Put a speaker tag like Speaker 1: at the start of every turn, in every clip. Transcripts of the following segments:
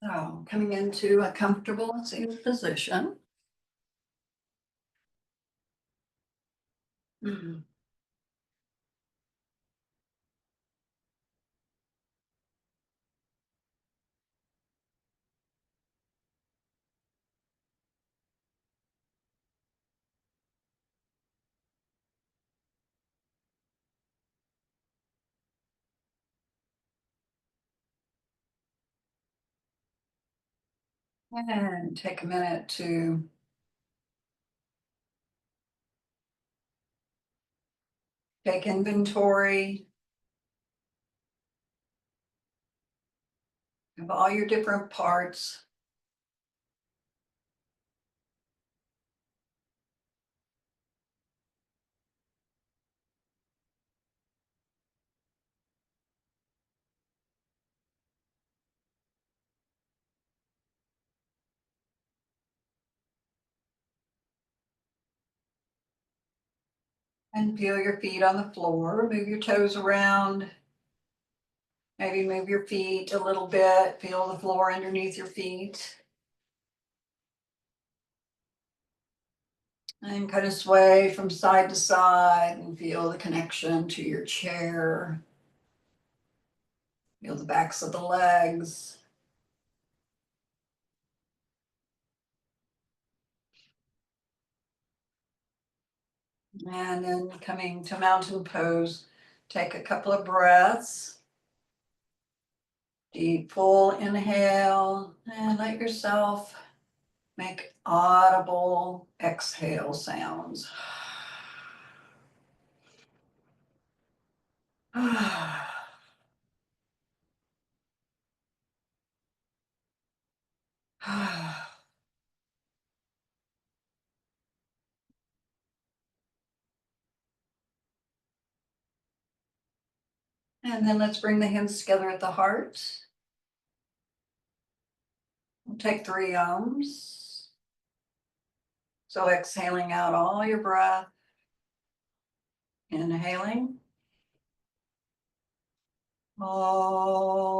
Speaker 1: So coming into a comfortable seated position. Mhm. And take a minute to take inventory of all your different parts. And feel your feet on the floor, move your toes around. Maybe move your feet a little bit, feel the floor underneath your feet. And kind of sway from side to side and feel the connection to your chair. Feel the backs of the legs. And then coming to mountain pose, take a couple of breaths. Deep full inhale and let yourself make audible exhale sounds. And then let's bring the hands together at the heart. We'll take 3 ums. So exhaling out all your breath. Inhaling. Oh.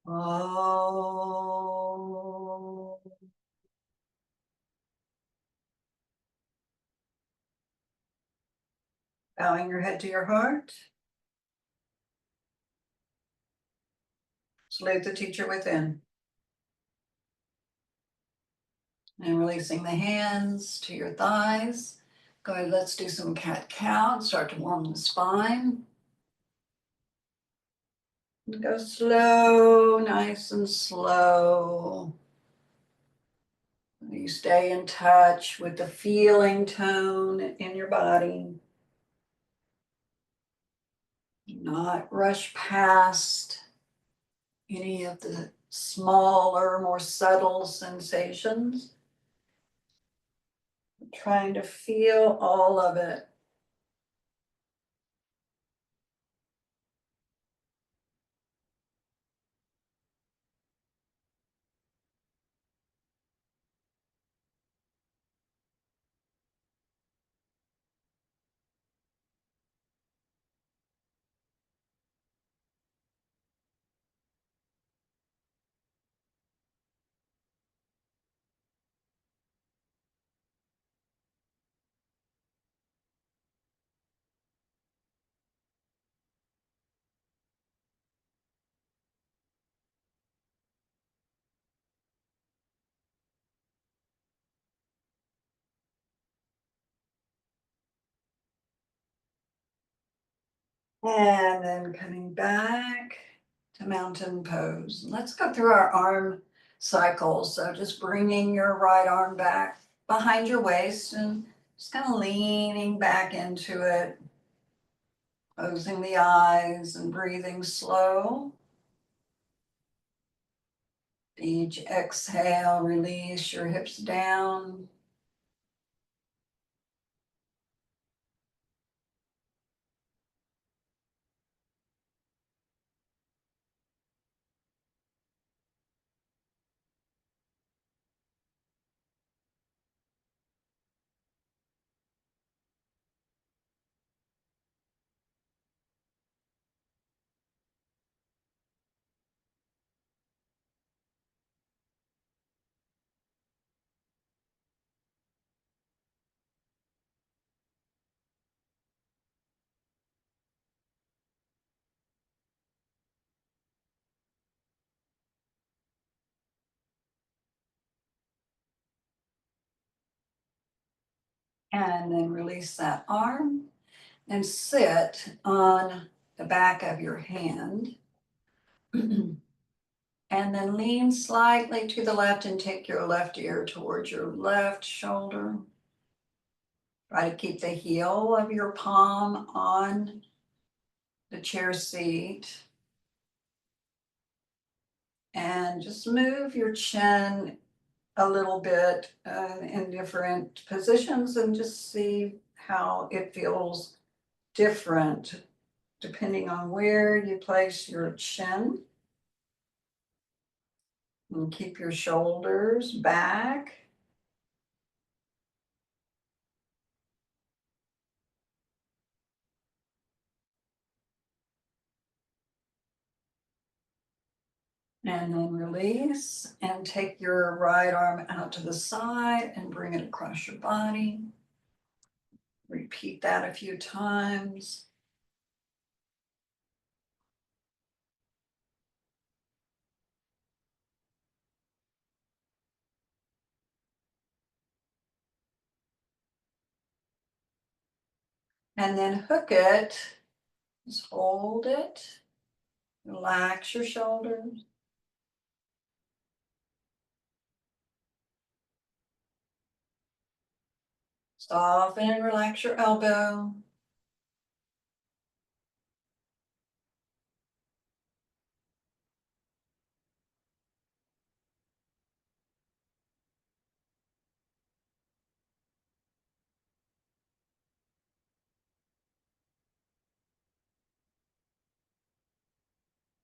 Speaker 1: Oh. Bowing your head to your heart. Salute the teacher within. And releasing the hands to your thighs. Go ahead, let's do some cat-cow. Start to warm the spine. Go slow, nice and slow. You stay in touch with the feeling tone in your body. Not rush past any of the smaller, more subtle sensations. Trying to feel all of it. And then coming back to mountain pose. Let's go through our arm cycles. So just bringing your right arm back behind your waist and just kind of leaning back into it, closing the eyes and breathing slow. Each exhale, release your hips down. And then release that arm and sit on the back of your hand. And then lean slightly to the left and take your left ear towards your left shoulder. Try to keep the heel of your palm on the chair seat. And just move your chin a little bit in different positions and just see how it feels different depending on where you place your chin. And keep your shoulders back. And then release and take your right arm out to the side and bring it across your body. Repeat that a few times. And then hook it. Just hold it. Relax your shoulders. Soften and relax your elbow.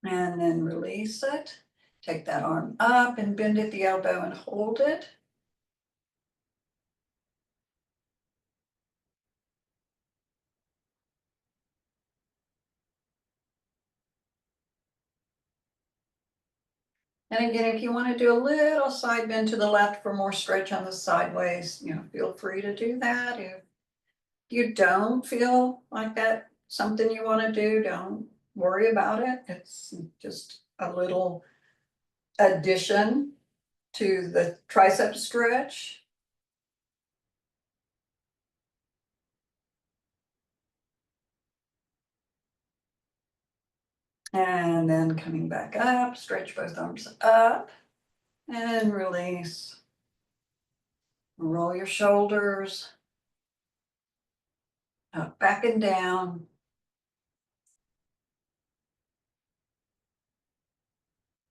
Speaker 1: And then release it. Take that arm up and bend at the elbow and hold it. And again, if you want to do a little side bend to the left for more stretch on the sideways, feel free to do that. If you don't feel like that's something you want to do, don't worry about it. It's just a little addition to the tricep stretch. And then coming back up, stretch both arms up and release. Roll your shoulders up, back and down.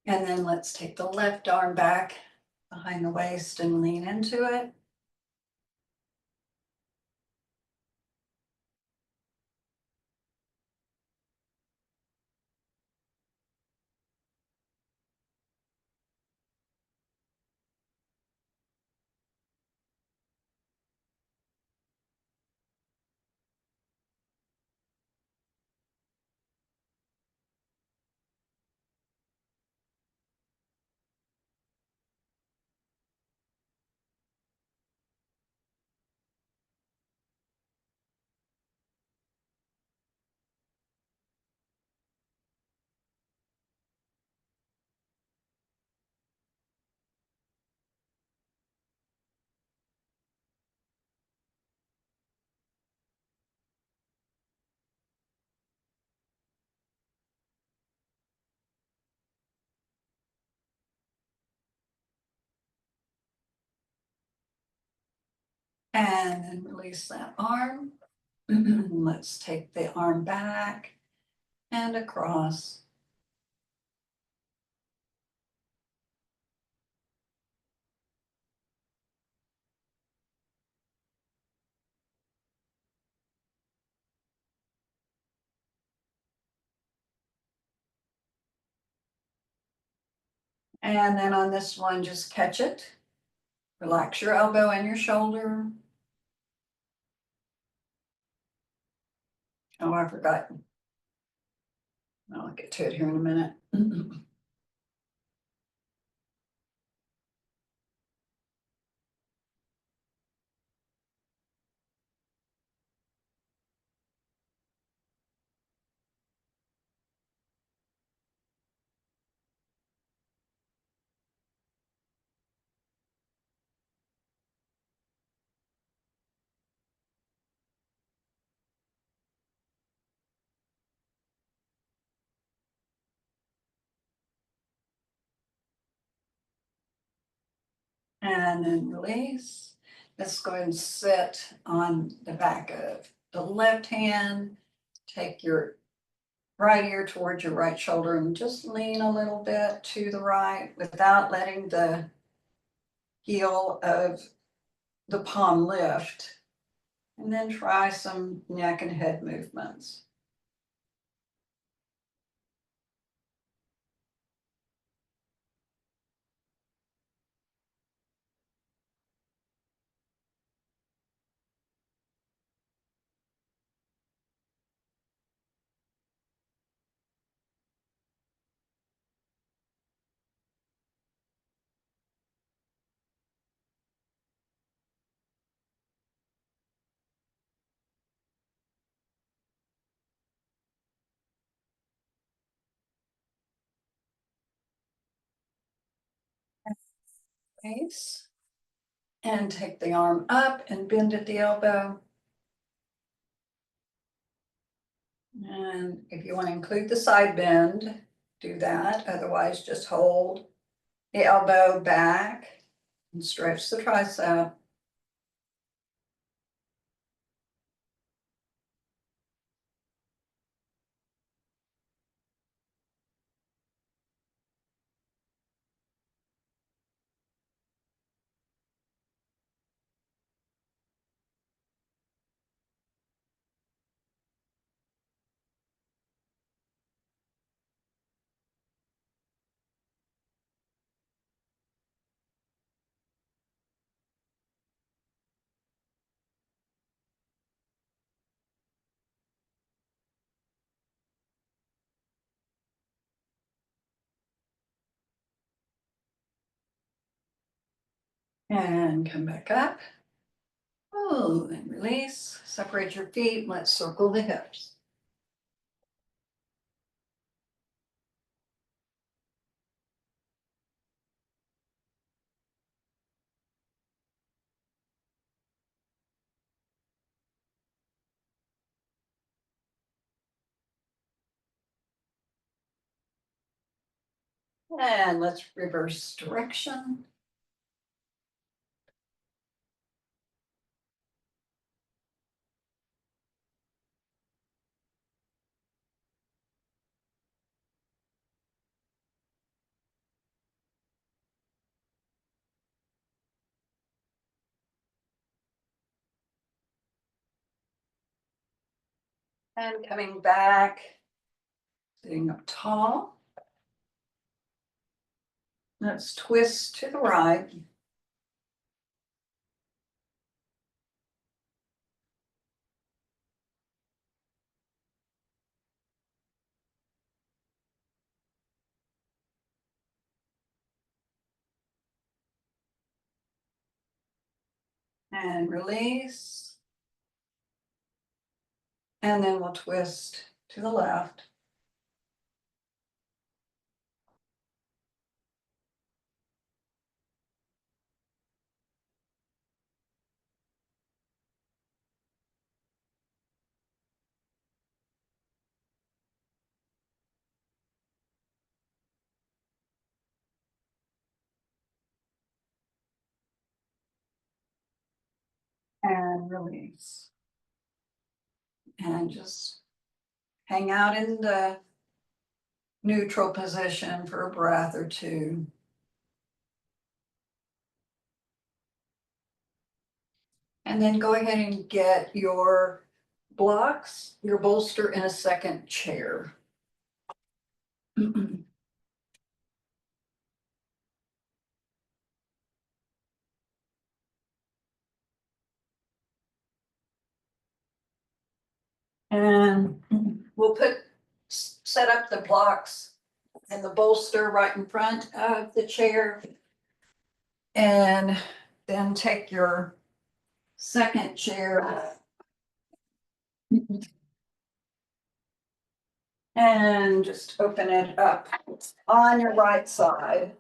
Speaker 1: And then let's take the left arm back behind the waist and lean into it. And then release that arm. Let's take the arm back and across. And then on this one, just catch it. Relax your elbow and your shoulder. Oh, I forgot. I'll get to it here in a minute. And then release. Let's go ahead and sit on the back of the left hand. Take your right ear towards your right shoulder and just lean a little bit to the right without letting the heel of the palm lift. And then try some neck and head movements. Face. And take the arm up and bend at the elbow. And if you want to include the side bend, do that. Otherwise, just hold the elbow back and stretch the tricep. And come back up. Oh, and release. Separate your feet. Let's circle the hips. And let's reverse direction. And coming back, sitting up tall. Let's twist to the right. And release. And then we'll twist to the left. And release. And just hang out in the neutral position for a breath or two. And then go ahead and get your blocks, your bolster in a second chair. And we'll set up the blocks and the bolster right in front of the chair. And then take your second chair and just open it up on your right side.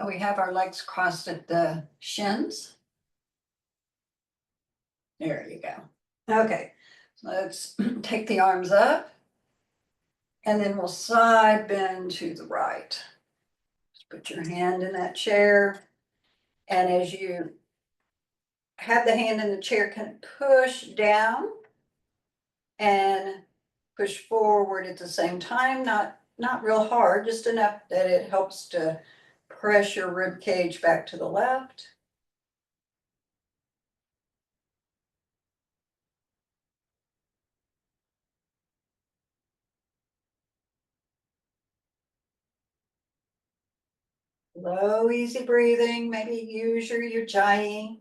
Speaker 1: We have our legs crossed at the shins. There you go. Okay, so let's take the arms up. And then we'll side bend to the right. Just put your hand in that chair. And as you have the hand in the chair, kind of push down and push forward at the same time, not real hard, just enough that it helps to press your rib cage back to the left. Low, easy breathing, maybe use your ujjayi,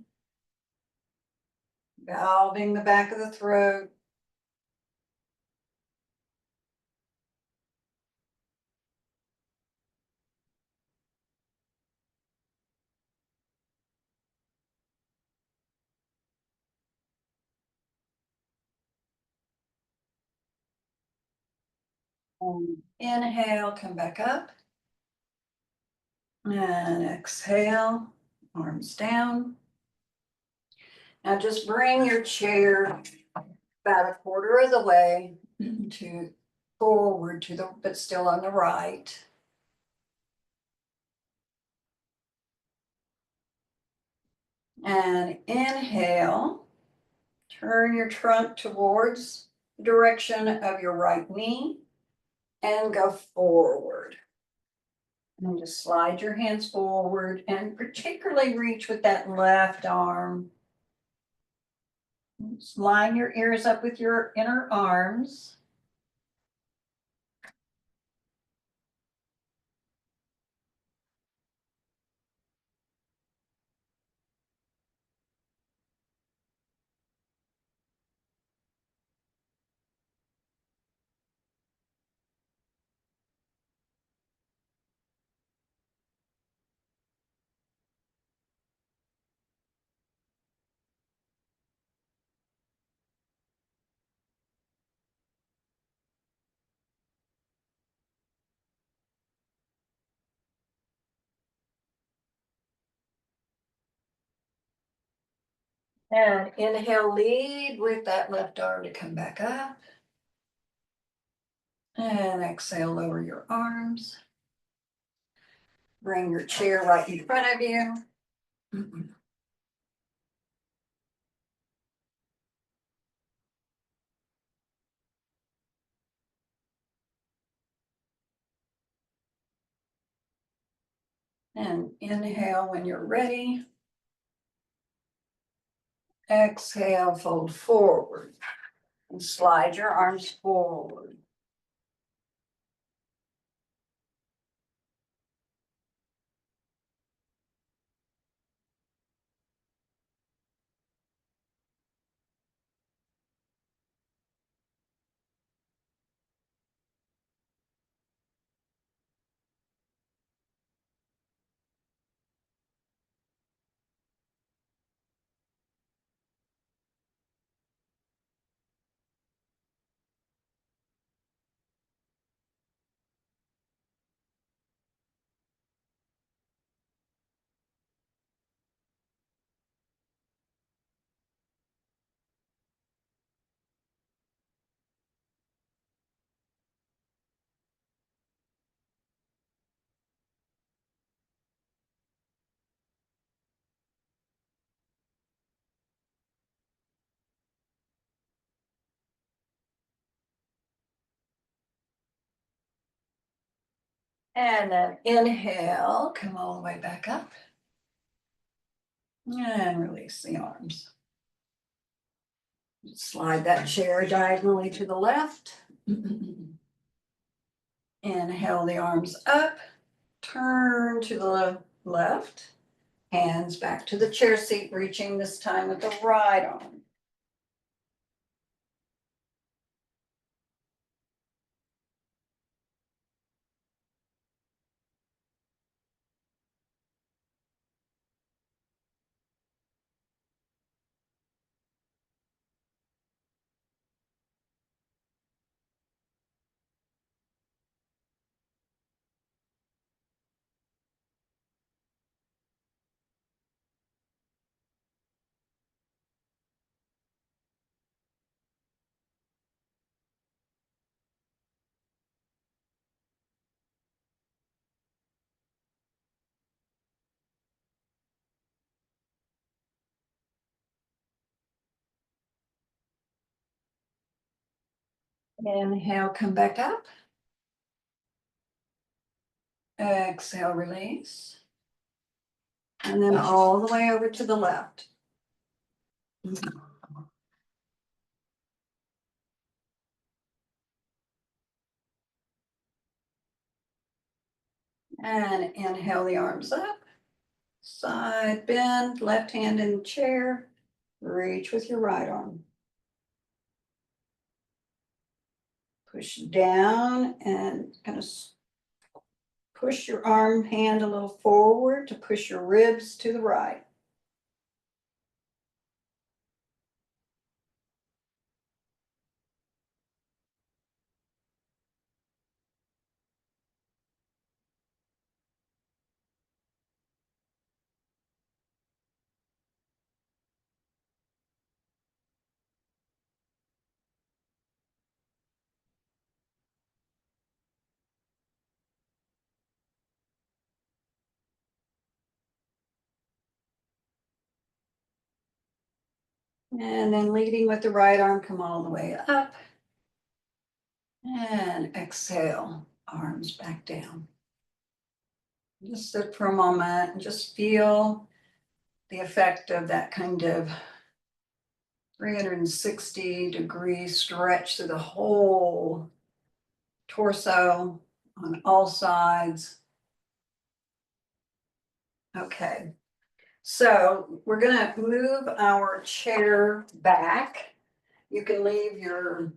Speaker 1: valving the back of the throat. And inhale, come back up. And exhale, arms down. Now just bring your chair about a quarter of the way to forward to the, but still on the right. And inhale, turn your trunk towards the direction of your right knee and go forward. And just slide your hands forward and particularly reach with that left arm. Just line your ears up with your inner arms. And inhale, lead with that left arm to come back up. And exhale, lower your arms. Bring your chair right in front of you. And inhale when you're ready. Exhale, fold forward and slide your arms forward. And then inhale, come all the way back up. And release the arms. Slide that chair diagonally to the left. Inhale the arms up, turn to the left, hands back to the chair seat, reaching this time with the right arm. Inhale, come back up. Exhale, release. And then all the way over to the left. And inhale the arms up. Side bend, left hand in the chair. Reach with your right arm. Push down and kind of push your arm hand a little forward to push your ribs to the right. And then leading with the right arm, come all the way up. And exhale, arms back down. Just sit for a moment and just feel the effect of that kind of 360-degree stretch through the whole torso on all sides. Okay, so we're gonna move our chair back. You can leave your,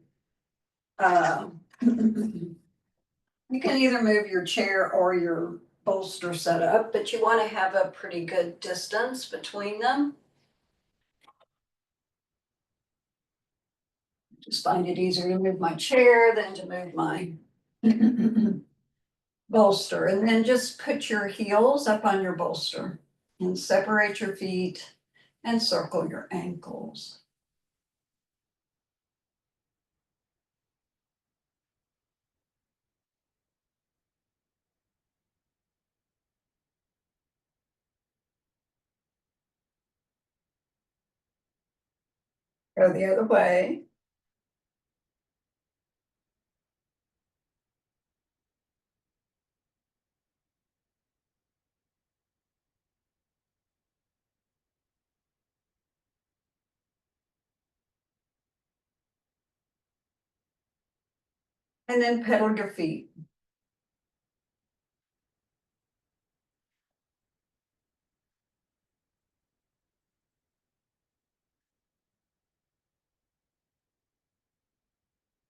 Speaker 1: you can either move your chair or your bolster set up, but you wanna have a pretty good distance between them. Just find it easier to move my chair than to move my bolster. And then just put your heels up on your bolster and separate your feet and circle your ankles. Go the other way. And then pedal your feet.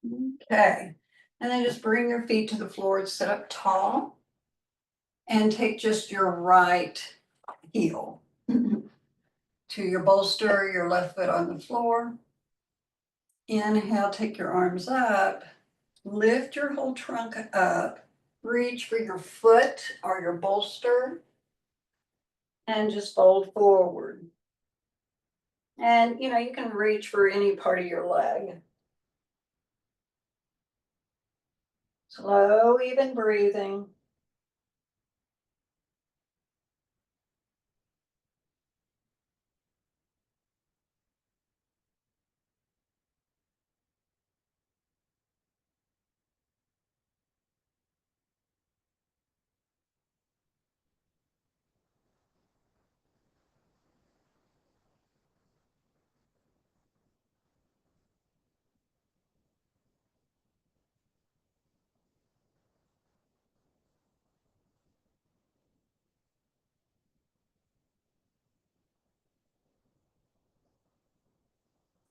Speaker 1: Okay. And then just bring your feet to the floor and sit up tall. And take just your right heel to your bolster, your left foot on the floor. Inhale, take your arms up. Lift your whole trunk up. Reach for your foot or your bolster. And just fold forward. And you can reach for any part of your leg. Slow, even breathing.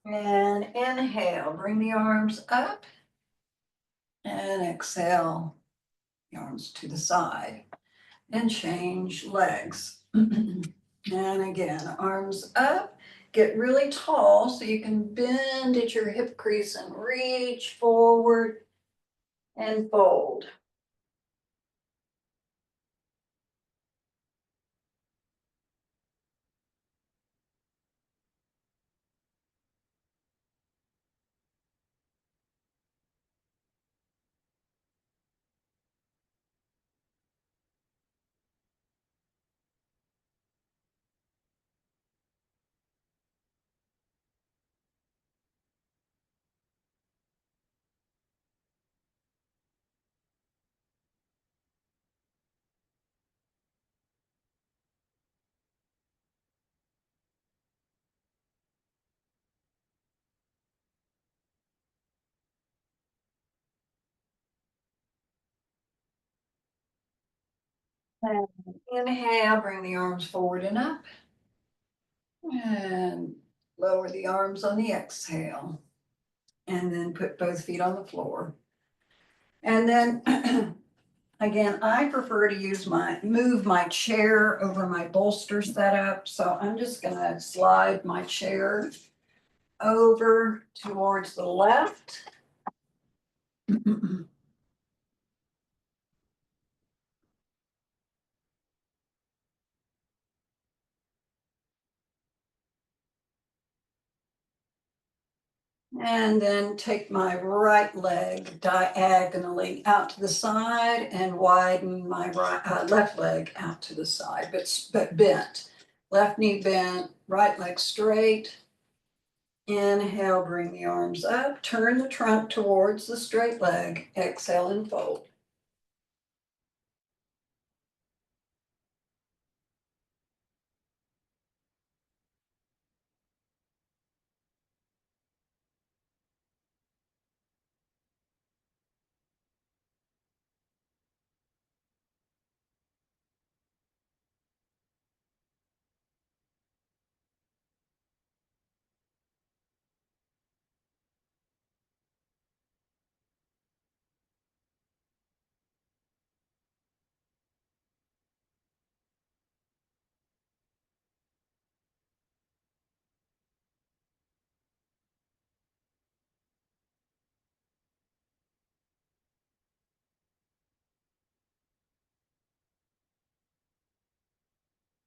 Speaker 1: And inhale, bring the arms up. And exhale, the arms to the side. And change legs. And again, arms up. Get really tall so you can bend at your hip crease and reach forward and fold. And inhale, bring the arms forward and up. And lower the arms on the exhale. And then put both feet on the floor. And then again, I prefer to move my chair over my bolster setup. So I'm just gonna slide my chair over towards the left. And then take my right leg diagonally out to the side and widen my left leg out to the side, but bent. Left knee bent, right leg straight. Inhale, bring the arms up, turn the trunk towards the straight leg. Exhale and fold.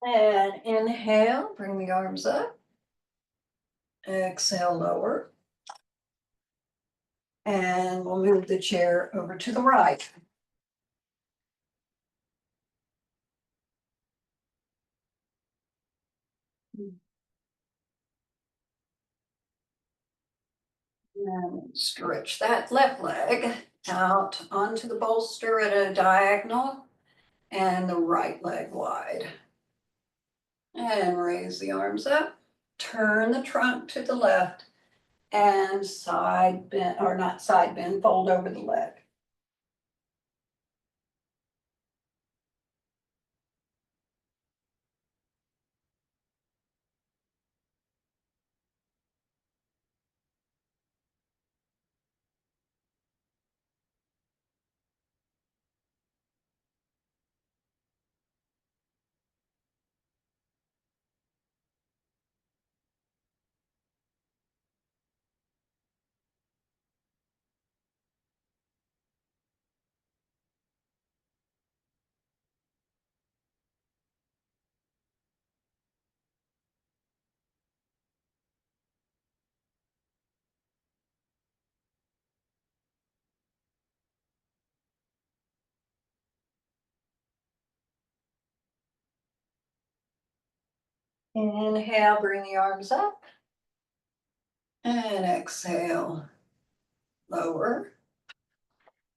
Speaker 1: And inhale, bring the arms up. Exhale, lower. And we'll move the chair over to the right. And stretch that left leg out onto the bolster at a diagonal and the right leg wide. And raise the arms up, turn the trunk to the left and side bend, or not side bend, fold over the leg. Inhale, bring the arms up. And exhale, lower.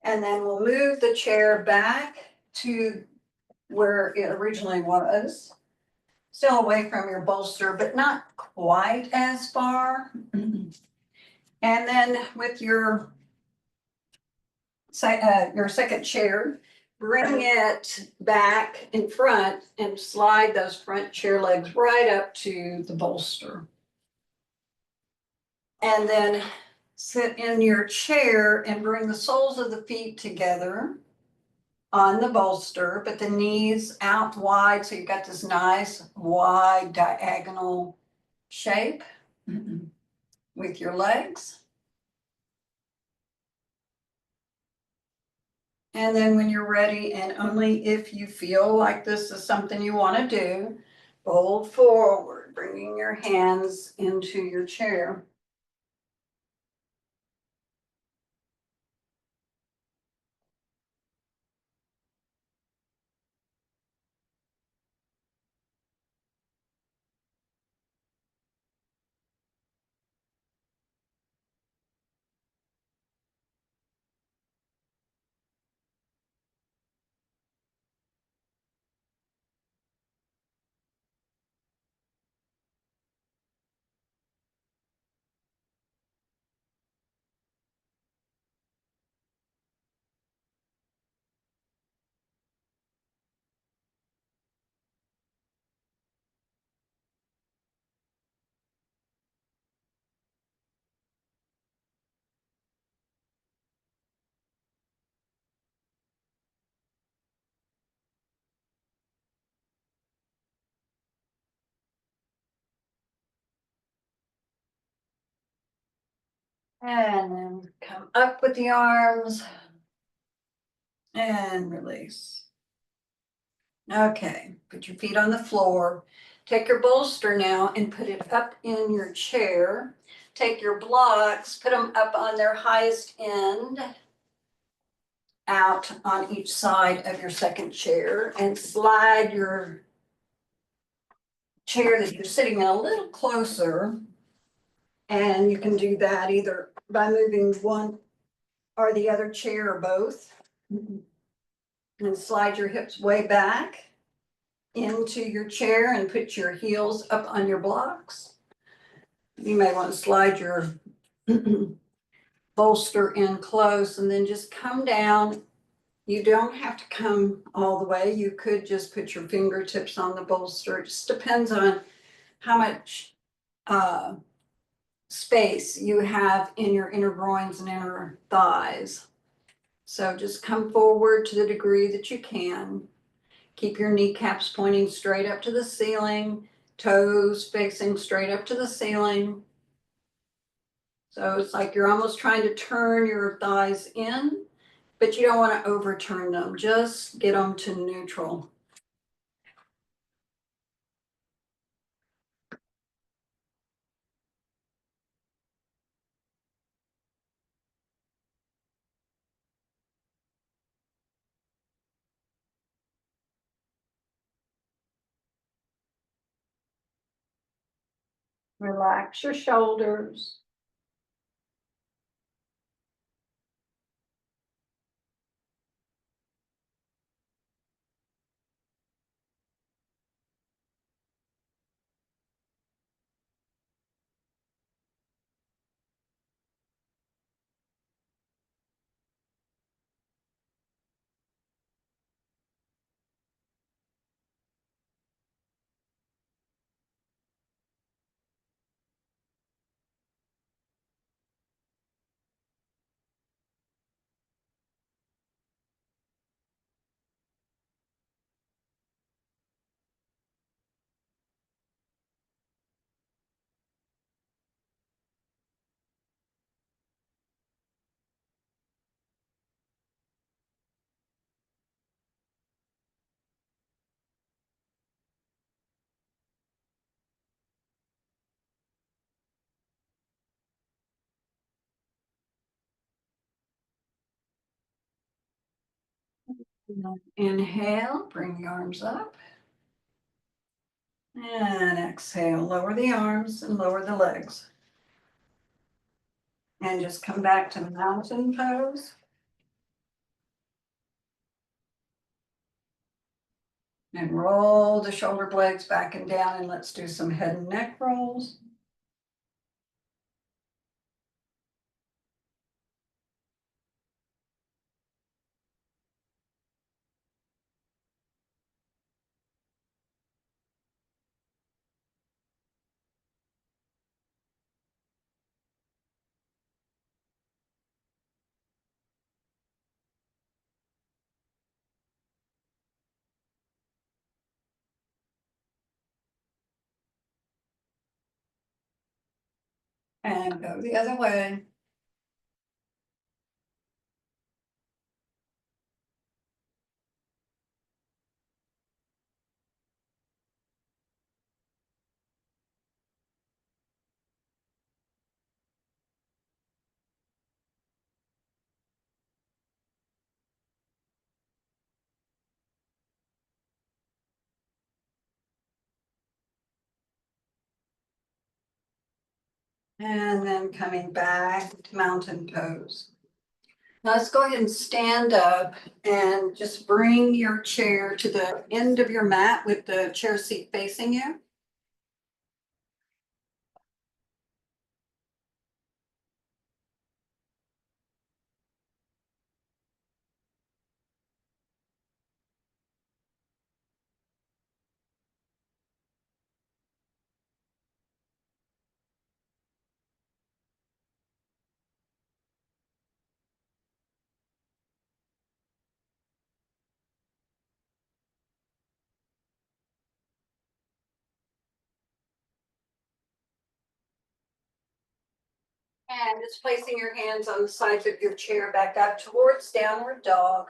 Speaker 1: And then we'll move the chair back to where it originally was. Still away from your bolster, but not quite as far. And then with your second chair, bring it back in front and slide those front chair legs right up to the bolster. And then sit in your chair and bring the soles of the feet together on the bolster, but the knees out wide. So you've got this nice wide diagonal shape with your legs. And then when you're ready, and only if you feel like this is something you want to do, fold forward, bringing your hands into your chair. And then come up with the arms and release. Okay, put your feet on the floor. Take your bolster now and put it up in your chair. Take your blocks, put them up on their highest end, out on each side of your second chair, and slide your chair that you're sitting in a little closer. And you can do that either by moving one or the other chair or both. And slide your hips way back into your chair and put your heels up on your blocks. You may want to slide your bolster in close and then just come down. You don't have to come all the way. You could just put your fingertips on the bolster. It just depends on how much uh, space you have in your inner groins and inner thighs. So just come forward to the degree that you can. Keep your kneecaps pointing straight up to the ceiling, toes facing straight up to the ceiling. So it's like you're almost trying to turn your thighs in, but you don't want to overturn them. Just get them to neutral. Relax your shoulders. Inhale, bring the arms up. And exhale, lower the arms and lower the legs. And just come back to mountain pose. And roll the shoulder blades back and down, and let's do some head and neck rolls. And go the other way. And then coming back to mountain pose. Now let's go ahead and stand up and just bring your chair to the end of your mat with the chair seat facing you. And just placing your hands on the sides of your chair back up towards downward dog.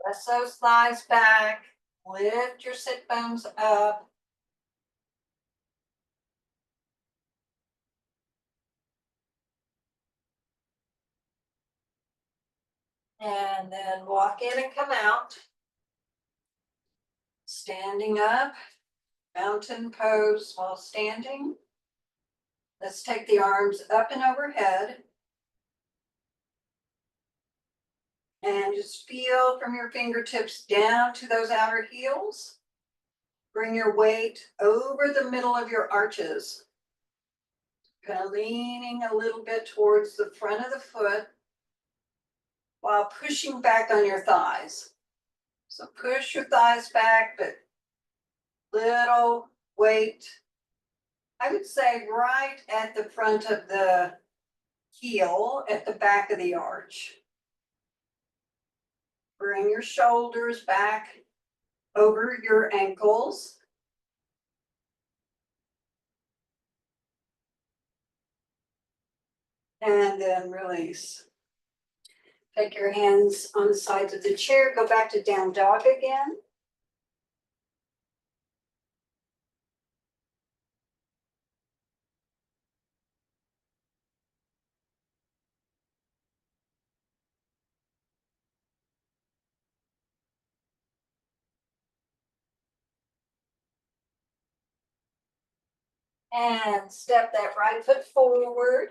Speaker 1: Press those thighs back. Lift your sit bones up. And then walk in and come out. Standing up, mountain pose while standing. Let's take the arms up and overhead. And just feel from your fingertips down to those outer heels. Bring your weight over the middle of your arches. Kind of leaning a little bit towards the front of the foot while pushing back on your thighs. So push your thighs back, but little weight. I would say right at the front of the heel, at the back of the arch. Bring your shoulders back over your ankles. And then release. Take your hands on the sides of the chair, go back to down dog again. And step that right foot forward.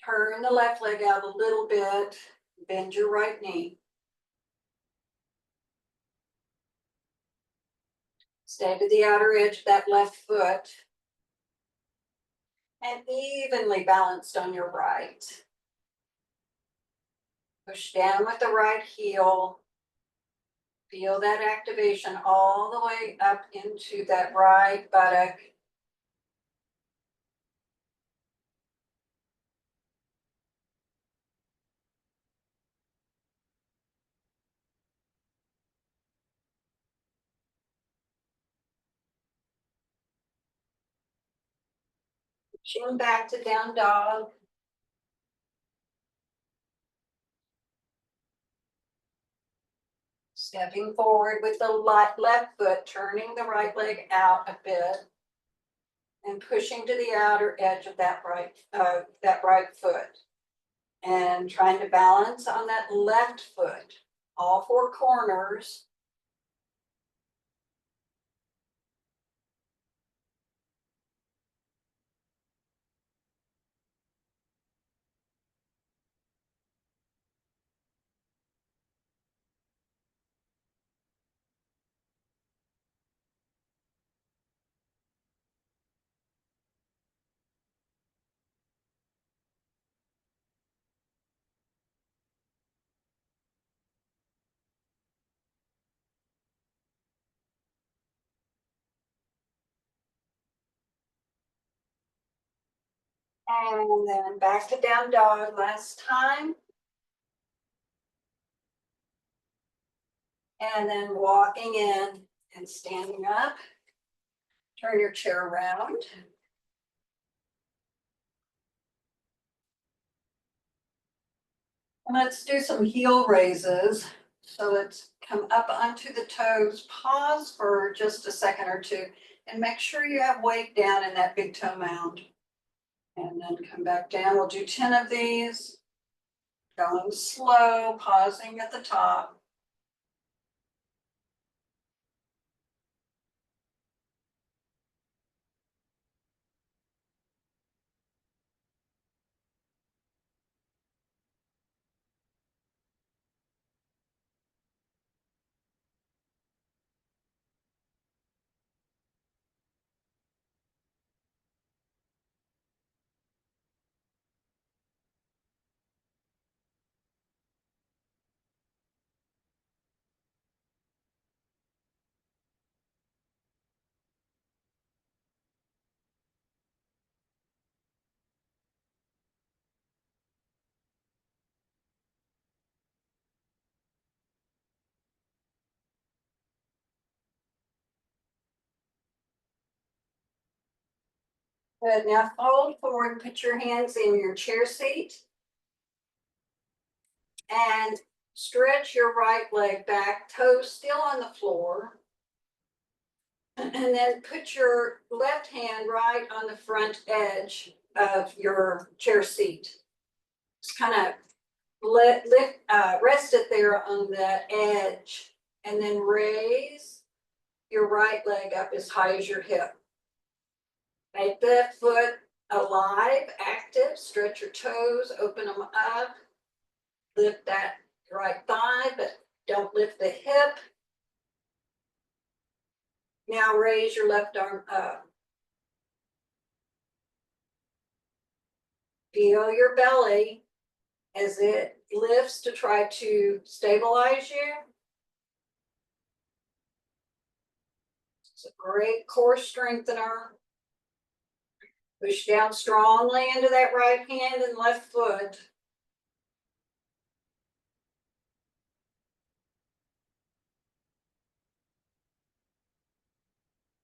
Speaker 1: Turn the left leg out a little bit. Bend your right knee. Stay to the outer edge of that left foot. And evenly balanced on your right. Push down with the right heel. Feel that activation all the way up into that right buttock. Chin back to down dog. Stepping forward with the left foot, turning the right leg out a bit. And pushing to the outer edge of that right foot. And trying to balance on that left foot. All four corners. And then back to down dog last time. And then walking in and standing up. Turn your chair around. And let's do some heel raises. So let's come up onto the toes, pause for just a second or two, and make sure you have weight down in that big toe mound. And then come back down. We'll do 10 of these. Going slow, pausing at the top. Good, now fold forward, put your hands in your chair seat. And stretch your right leg back, toes still on the floor. And then put your left hand right on the front edge of your chair seat. Just kind of rest it there on the edge, and then raise your right leg up as high as your hip. Make that foot alive, active, stretch your toes, open them up, lift that right thigh, but don't lift the hip. Now raise your left arm up. Feel your belly as it lifts to try to stabilize you. It's a great core strengthener. Push down strongly into that right hand and left foot.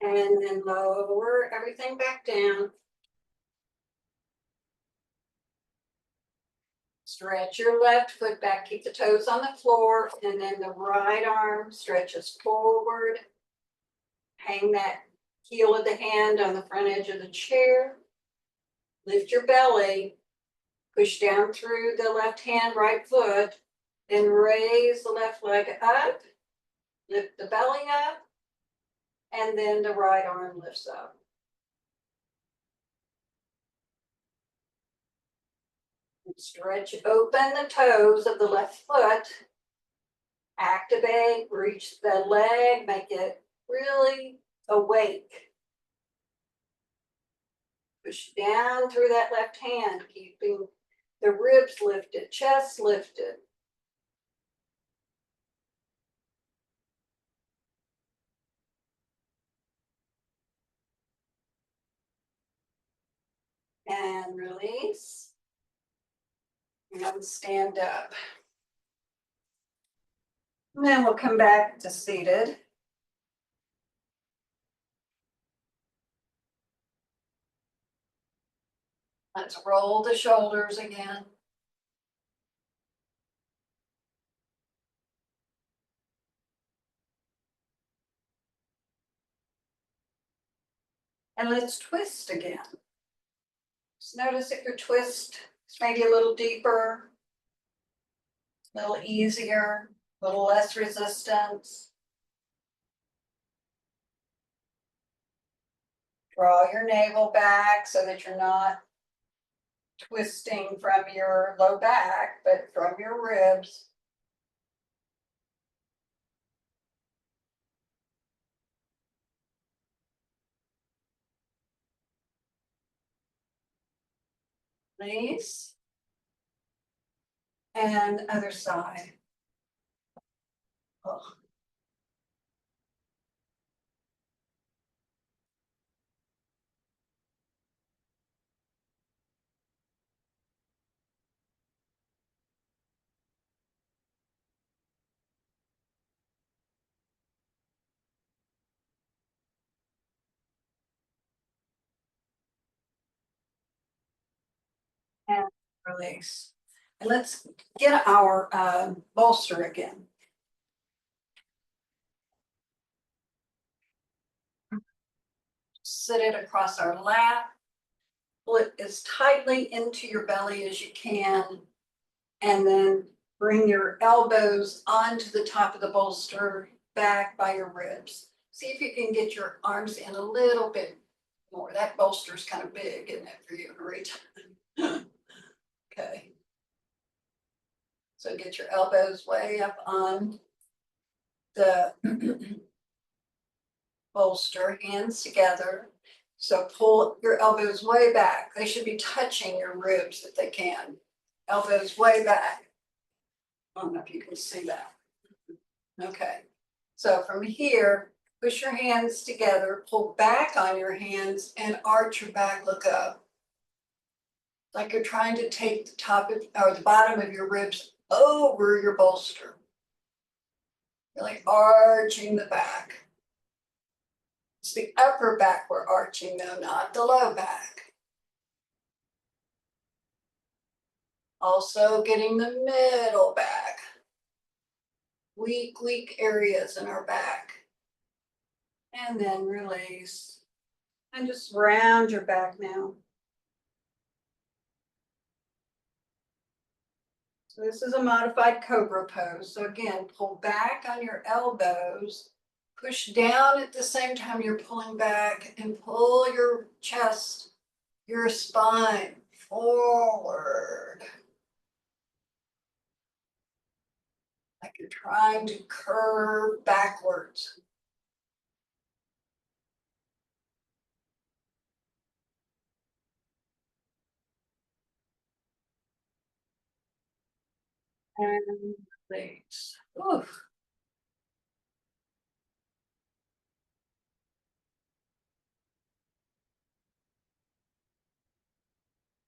Speaker 1: And then lower everything back down. Stretch your left foot back, keep the toes on the floor, and then the right arm stretches forward. Hang that heel of the hand on the front edge of the chair. Lift your belly, push down through the left hand, right foot, then raise the left leg up, lift the belly up, and then the right arm lifts up. Stretch open the toes of the left foot. Activate, reach the leg, make it really awake. Push down through that left hand, keeping the ribs lifted, chest lifted. And release. And stand up. And then we'll come back to seated. Let's roll the shoulders again. And let's twist again. Just notice if your twist is maybe a little deeper, a little easier, a little less resistance. Draw your navel back so that you're not twisting from your low back, but from your ribs. Release. And other side. Oh. And release. And let's get our bolster again. Sit it across our lap. Pull it as tightly into your belly as you can. And then bring your elbows onto the top of the bolster, back by your ribs. See if you can get your arms in a little bit more. That bolster's kind of big, isn't it, for you to reach? Okay. So get your elbows way up on the bolster, hands together. So pull your elbows way back. They should be touching your ribs if they can. Elbows way back. I don't know if you can see that. Okay. So from here, push your hands together, pull back on your hands and arch your back, look up. Like you're trying to take the top of, or the bottom of your ribs over your bolster. You're like arching the back. It's the upper back we're arching though, not the low back. Also getting the middle back. Weak areas in our back. And then release. And just round your back now. So this is a modified cobra pose. So again, pull back on your elbows, push down at the same time you're pulling back, and pull your chest, your spine forward. Like you're trying to curve backwards. And release. Oof.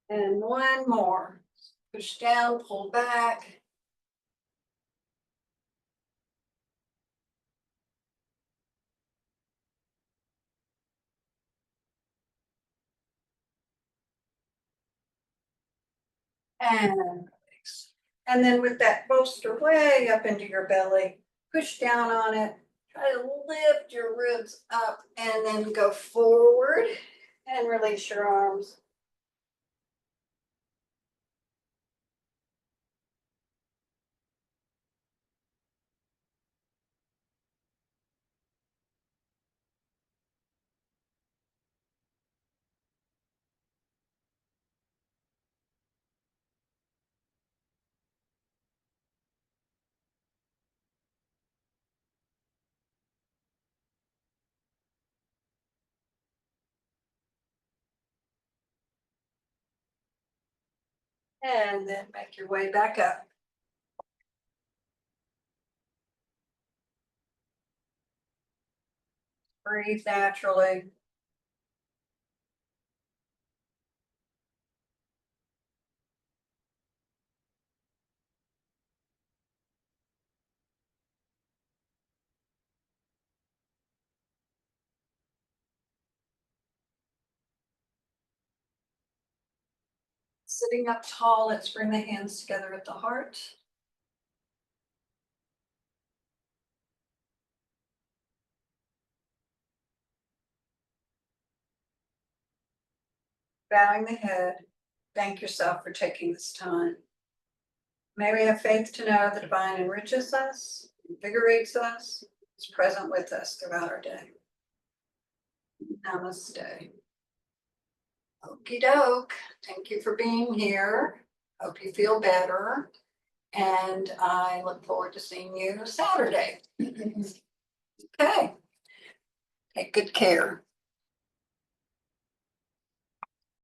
Speaker 1: And one more. Push down, pull back. And release. And then with that bolster way up into your belly, push down on it. Try to lift your ribs up and then go forward and release your arms. And then make your way back up. Breathe naturally. Sitting up tall, let's bring the hands together at the heart. Bowing the head. Thank yourself for taking this time. May we have faith to know the divine enriches us, invigorates us, is present with us throughout our day. Namaste. Okie doke. Thank you for being here. Hope you feel better. And I look forward to seeing you Saturday. Okay. Take good care.